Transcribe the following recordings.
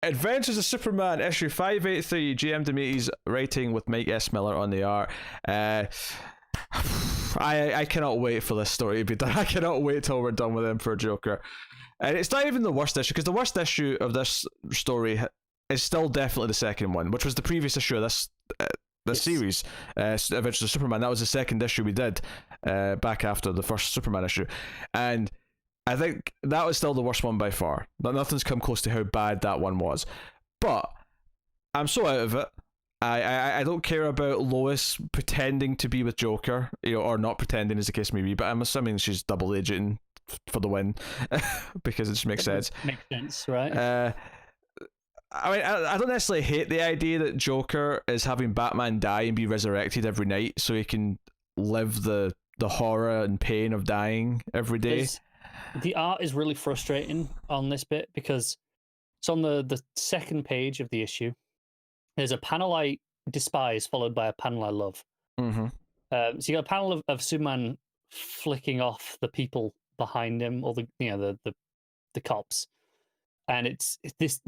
Adventures of Superman, issue 583, GM Demites, writing with Mike S. Miller on the art. I cannot wait for this story to be done. I cannot wait till we're done with Emperor Joker. And it's not even the worst issue, because the worst issue of this story is still definitely the second one, which was the previous issue of this series, Adventures of Superman. That was the second issue we did back after the first Superman issue. And I think that was still the worst one by far. But nothing's come close to how bad that one was. But I'm so out of it. I don't care about Lois pretending to be with Joker, or not pretending, as the case may be, but I'm assuming she's double agenting for the win because it just makes sense. Makes sense, right? I mean, I don't necessarily hate the idea that Joker is having Batman die and be resurrected every night so he can live the horror and pain of dying every day. The art is really frustrating on this bit because it's on the second page of the issue. There's a panel I despise followed by a panel I love. Mm-hmm. So you got a panel of Superman flicking off the people behind him, or the cops, and it's this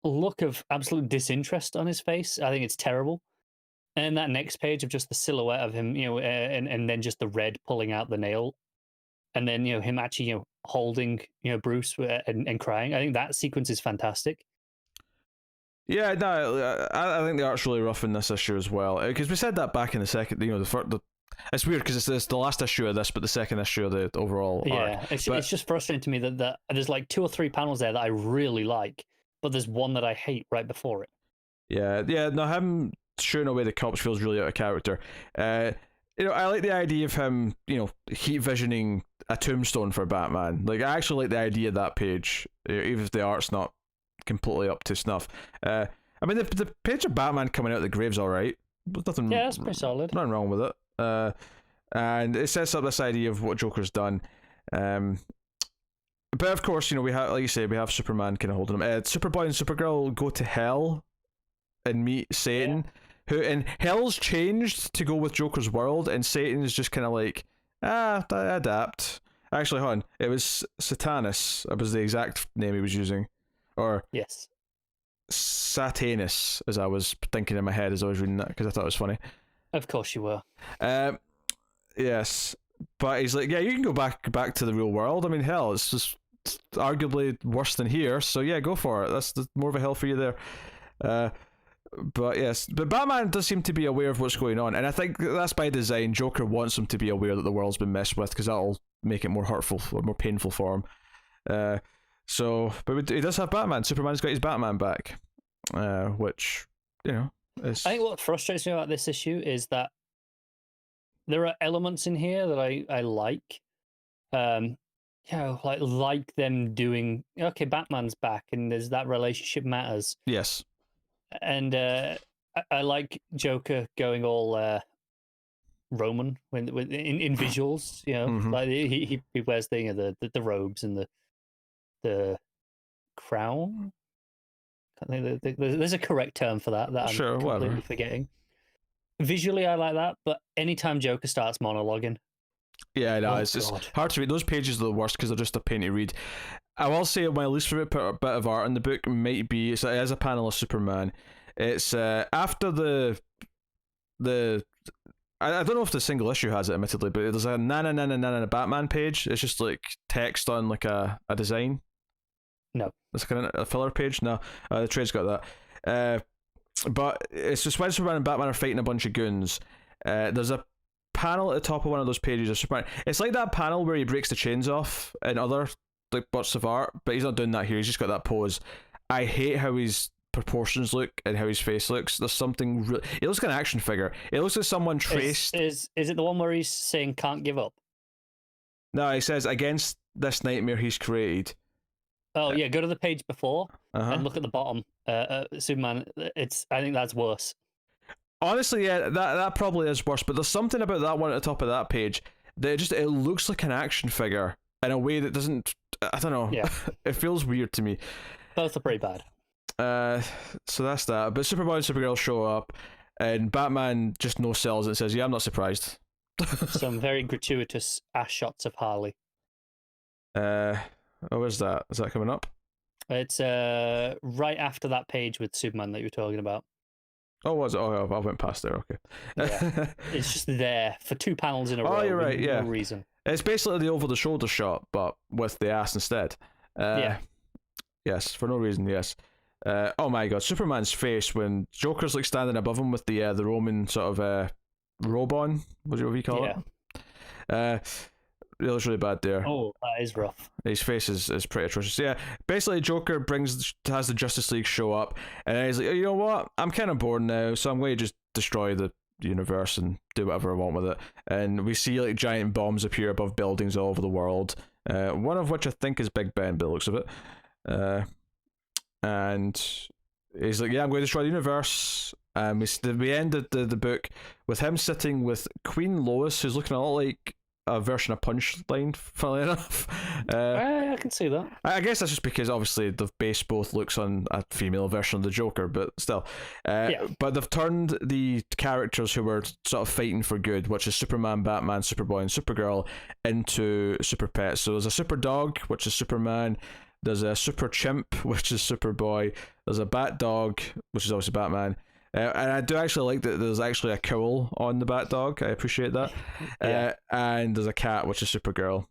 look of absolute disinterest on his face. I think it's terrible. And that next page of just the silhouette of him, and then just the red pulling out the nail, and then him actually holding Bruce and crying. I think that sequence is fantastic. Yeah, no, I think the art's really rough in this issue as well. Because we said that back in the second, it's weird because it's the last issue of this, but the second issue of the overall arc. Yeah, it's just frustrating to me that there's like 2 or 3 panels there that I really like, but there's one that I hate right before it. Yeah, no, him shooing away the cops feels really out of character. I like the idea of him, heat visioning a tombstone for Batman. Like, I actually like the idea of that page, even if the art's not completely up to snuff. I mean, the page of Batman coming out of the grave's alright. There's nothing. Yeah, that's pretty solid. Nothing wrong with it. And it sets up this idea of what Joker's done. But of course, we have, like you say, we have Superman kind of holding him. Superboy and Supergirl go to hell and meet Satan, who in hell's changed to go with Joker's world, and Satan is just kind of like, adapt. Actually, hold on, it was Satanus. That was the exact name he was using. Or yes, Satanus, as I was thinking in my head as I was reading that, because I thought it was funny. Of course you were. Yes, but he's like, yeah, you can go back to the real world. I mean, hell, it's just arguably worse than here. So yeah, go for it. That's more of a hell for you there. But yes, but Batman does seem to be aware of what's going on, and I think that's by design. Joker wants him to be aware that the world's been messed with, because that'll make it more hurtful or more painful for him. But he does have Batman. Superman's got his Batman back, which is. I think what frustrates me about this issue is that there are elements in here that I like. Like them doing, okay, Batman's back, and there's that relationship matters. Yes. And I like Joker going all Roman in visuals. Mm-hmm. Like he wears the robes and the crown. There's a correct term for that I'm completely forgetting. Visually, I like that, but anytime Joker starts monologuing, it's just hard to read. Those pages are the worst because they're just a pain to read. I will say my least favorite bit of art in the book might be, it is a panel of Superman. It's after the I don't know if the single issue has it, admittedly, but there's a na Batman page. It's just like text on like a design. No, it's kind of a filler page. No, the trade's got that. But it's just when Superman and Batman are fighting a bunch of goons. There's a panel at the top of one of those pages of Superman. It's like that panel where he breaks the chains off in other like bursts of art, but he's not doing that here. He's just got that pose. I hate how his proportions look and how his face looks. There's something really. It looks like an action figure. It looks like someone traced. Is it the one where he's saying "can't give up"? No, he says against this nightmare he's created. Oh yeah, go to the page before and look at the bottom. Superman. I think that's worse. Honestly, yeah, that probably is worse. But there's something about that one at the top of that page that it looks like an action figure in a way that doesn't. I don't know. Yeah, it feels weird to me. Both are pretty bad. So that's that. But Superboy and Supergirl show up, and Batman just no sells and says, "Yeah, I'm not surprised." Some very gratuitous ass shots of Harley. Where's that? Is that coming up? It's right after that page with Superman that you were talking about. Oh, was it? Oh, I went past there. Okay. Yeah. It's just there for 2 panels in a row. Oh, you're right. with Yeah. No reason. It's basically the over-the-shoulder shot, but with the ass instead. Yeah. Yes, for no reason. Yes. Oh my God, Superman's face when Joker's like standing above him with the Roman sort of robe on. Whatever you call it. It looks really bad there. Oh, that is rough. His face is pretty atrocious. Yeah, basically Joker has the Justice League show up, and he's like, you know what? I'm kind of bored now, so I'm going to just destroy the universe and do whatever I want with it. And we see like giant bombs appear above buildings all over the world. One of which I think is Big Ben, by the looks of it. And he's like, yeah, I'm going to destroy the universe. We ended the book with him sitting with Queen Lois, who's looking a lot like a version of Punchline, funnily enough. I can see that. I guess that's just because obviously they've based both looks on a female version of the Joker, but still. But they've turned the characters who were sort of fighting for good, which is Superman, Batman, Superboy, and Supergirl, into super pets. So there's a super dog, which is Superman. There's a super chimp, which is Superboy. There's a bat dog, which is obviously Batman. And I do actually like that there's actually a cowl on the bat dog. I appreciate that. And there's a cat, which is Supergirl.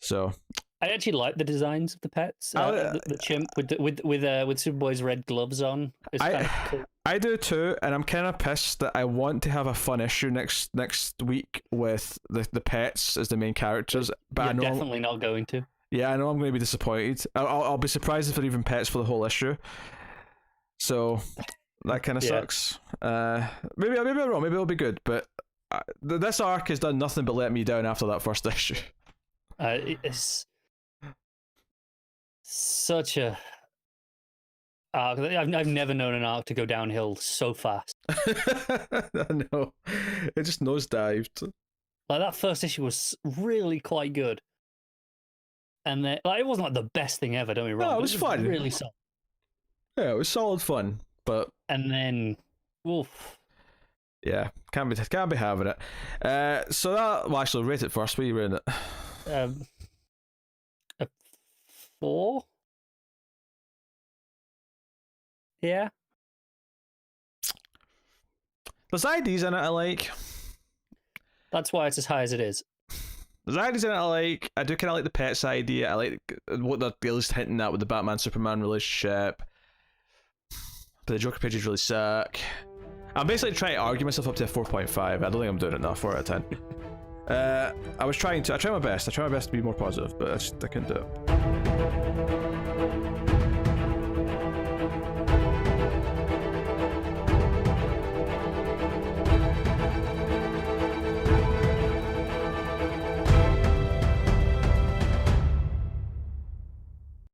So I actually like the designs of the pets. The chimp with Superboy's red gloves on. It's kind of cool. I do too, and I'm kind of pissed that I want to have a fun issue next week with the pets as the main characters. But I know definitely not going to. Yeah, I know I'm going to be disappointed. I'll be surprised if they're even pets for the whole issue. So that kind of sucks. Maybe I'm wrong. Maybe it'll be good. But this arc has done nothing but let me down after that first issue. It's such a arc. I've never known an arc to go downhill so fast. I know. It just nosedived. Like that first issue was really quite good. And then, like, it wasn't like the best thing ever, don't be wrong. No, it was fun. Really solid. Yeah, it was solid fun, but and then, oof. Yeah, can't be having it. So that actually rate it first. What are you rating it? A 4. Yeah. There's ideas in it I like. That's why it's as high as it is. There's ideas in it I like. I do kind of like the pets idea. I like what they're at least hinting at with the Batman-Superman relationship. But the Joker pages really suck. I'm basically trying to argue myself up to a 4.5. I don't think I'm doing it now. 4 out of 10. I tried my best. I tried my best to be more positive, but I couldn't do it.